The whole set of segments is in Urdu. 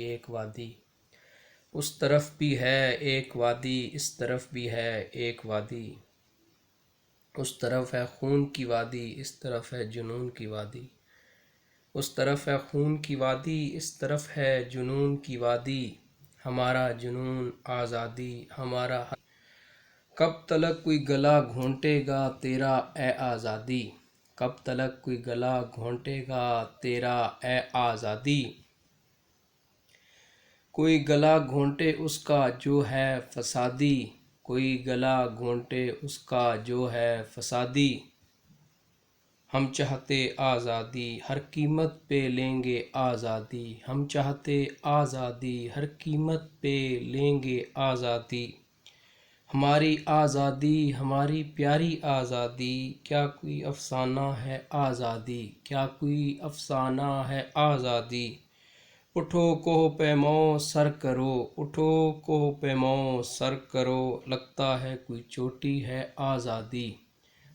ایک وادی، اس طرف بھی ہے ایک وادی، اس طرف بھی ہے ایک وادی، اس طرف ہے خون کی وادی، اس طرف ہے جنون کی وادی، اس طرف ہے خون کی وادی، اس طرف ہے جنون کی وادی، ہمارا جنون آزادی ہمارا کب تلک کوئی گلا گھونٹے گا تیرا اے آزادی، کب تلک کوئی گلا گھونٹے گا تیرا اے آزادی، کوئی گلا گھونٹے اس کا جو ہے فسادی، کوئی گلا گھونٹے اس کا جو ہے فسادی، ہم چاہتے آزادی ہر قیمت پہ لیں گے آزادی، ہم چاہتے آزادی ہر قیمت پہ لیں گے آزادی، ہماری آزادی ہماری پیاری آزادی، کیا کوئی افسانہ ہے آزادی، کیا کوئی افسانہ ہے آزادی، اٹھو کوہ پیماؤ سر کرو، اٹھو کوہ پیماؤ سر کرو، لگتا ہے کوئی چوٹی ہے آزادی،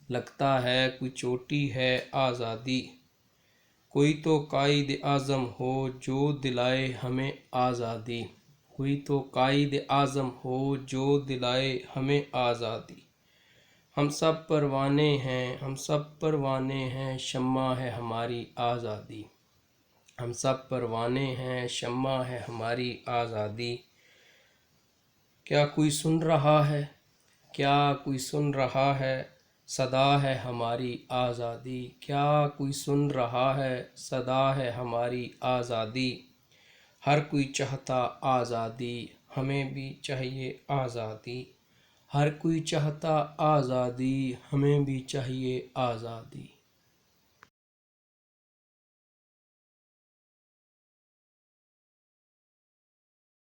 لگتا ہے کوئی چوٹی ہے آزادی، کوئی تو قائد اعظم ہو جو دلائے ہمیں آزادی، کوئی تو قائد اعظم ہو جو دلائے ہمیں آزادی، ہم سب پروانے ہیں ہم سب پروانے ہیں شمع ہے ہماری آزادی، ہم سب پروانے ہیں شمع ہے ہماری آزادی، کیا کوئی سن رہا ہے کیا کوئی سن رہا ہے صدا ہے ہماری آزادی، کیا کوئی سن رہا ہے صدا ہے ہماری آزادی، ہر کوئی چاہتا آزادی ہمیں بھی چاہیے آزادی، ہر کوئی چاہتا آزادی ہمیں بھی چاہیے آزادی۔